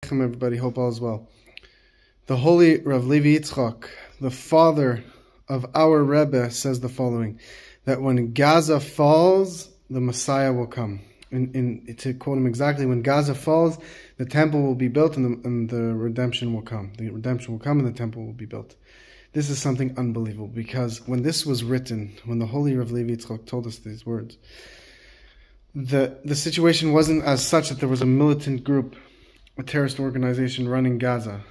Everybody, hope all is well. The holy Rav Levi Yitzchak, the father of our Rebbe, says the following, that when Gaza falls, the Messiah will come. To quote him exactly, when Gaza falls, the temple will be built and the redemption will come. The redemption will come and the temple will be built. This is something unbelievable, because when this was written, when the holy Rav Levi Yitzchak told us these words, the situation wasn't as such that there was a militant group, a terrorist organization running Gaza.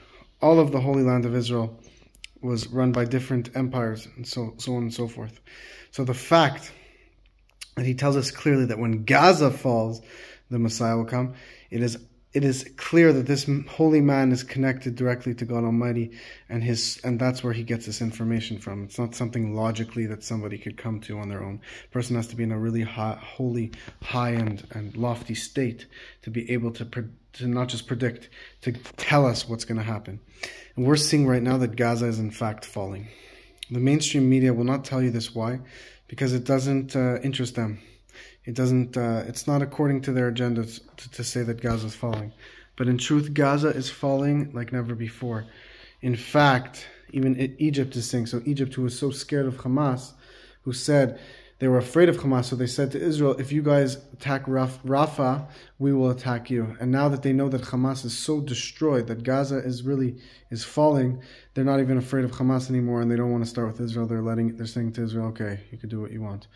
All of the Holy Land of Israel was run by different empires and so on and so forth. So the fact that he tells us clearly that when Gaza falls, the Messiah will come, it is clear that this holy man is connected directly to God Almighty, and that's where he gets this information from. It's not something logically that somebody could come to on their own. A person has to be in a really holy, high and lofty state to be able to not just predict, to tell us what's going to happen. And we're seeing right now that Gaza is in fact falling. The mainstream media will not tell you this. Why? Because it doesn't interest them. It doesn't. It's not according to their agenda to say that Gaza is falling. But in truth, Gaza is falling like never before. In fact, even Egypt is saying so. Egypt, who was so scared of Hamas, who said they were afraid of Hamas, so they said to Israel, if you guys attack Rafah, we will attack you. And now that they know that Hamas is so destroyed, that Gaza is falling, they're not even afraid of Hamas anymore, and they don't want to start with Israel. They're saying to Israel, okay, you can do what you want.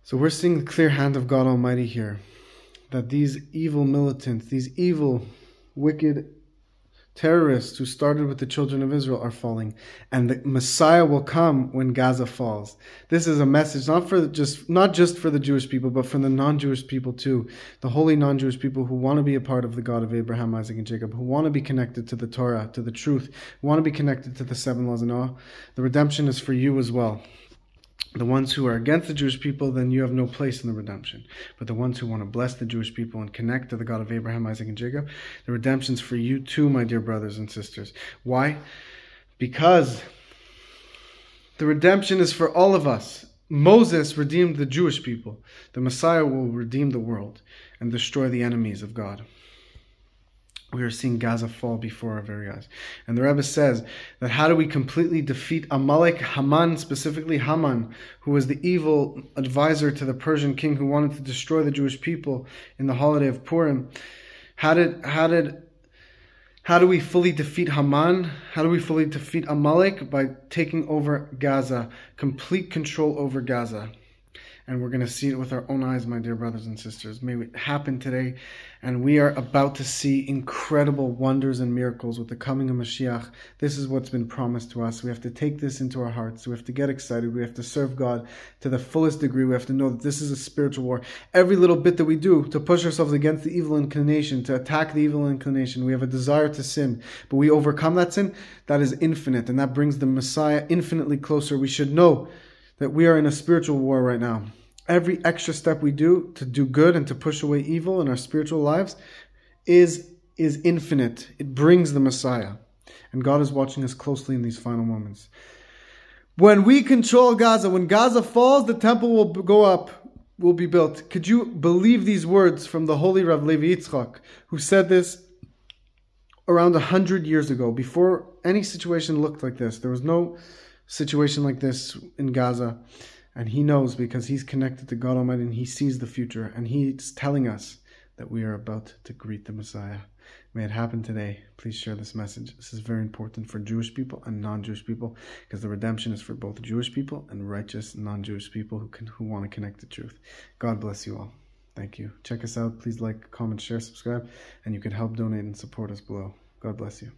So we're seeing the clear hand of God Almighty here, that these evil militants, these evil, wicked terrorists who started with the children of Israel are falling, and the Messiah will come when Gaza falls. This is a message not just for the Jewish people, but for the non-Jewish people too, the holy non-Jewish people who want to be a part of the God of Abraham, Isaac, and Jacob, who want to be connected to the Torah, to the truth, who want to be connected to the 7 laws of Noah. The redemption is for you as well. The ones who are against the Jewish people, then you have no place in the redemption. But the ones who want to bless the Jewish people and connect to the God of Abraham, Isaac, and Jacob, the redemption's for you too, my dear brothers and sisters. Why? Because the redemption is for all of us. Moses redeemed the Jewish people. The Messiah will redeem the world and destroy the enemies of God. We are seeing Gaza fall before our very eyes. And the Rebbe says that how do we completely defeat Amalek, Haman, specifically Haman, who was the evil advisor to the Persian king who wanted to destroy the Jewish people in the holiday of Purim. How do we fully defeat Haman? How do we fully defeat Amalek? By taking over Gaza, complete control over Gaza. And we're going to see it with our own eyes, my dear brothers and sisters. May it happen today. And we are about to see incredible wonders and miracles with the coming of Mashiach. This is what's been promised to us. We have to take this into our hearts. We have to get excited. We have to serve God to the fullest degree. We have to know that this is a spiritual war. Every little bit that we do to push ourselves against the evil inclination, to attack the evil inclination, we have a desire to sin. But we overcome that sin. That is infinite. And that brings the Messiah infinitely closer. We should know that we are in a spiritual war right now. Every extra step we do to do good and to push away evil in our spiritual lives is infinite. It brings the Messiah. And God is watching us closely in these final moments. When we control Gaza, when Gaza falls, the temple will go up, will be built. Could you believe these words from the holy Rav Levi Yitzchak, who said this around 100 years ago, before any situation looked like this? There was no situation like this in Gaza. And he knows, because he's connected to God Almighty and he sees the future. And he's telling us that we are about to greet the Messiah. May it happen today. Please share this message. This is very important for Jewish people and non-Jewish people, because the redemption is for both Jewish people and righteous non-Jewish people who want to connect to truth. God bless you all. Thank you. Check us out. Please like, comment, share, subscribe. And you can help donate and support us below. God bless you.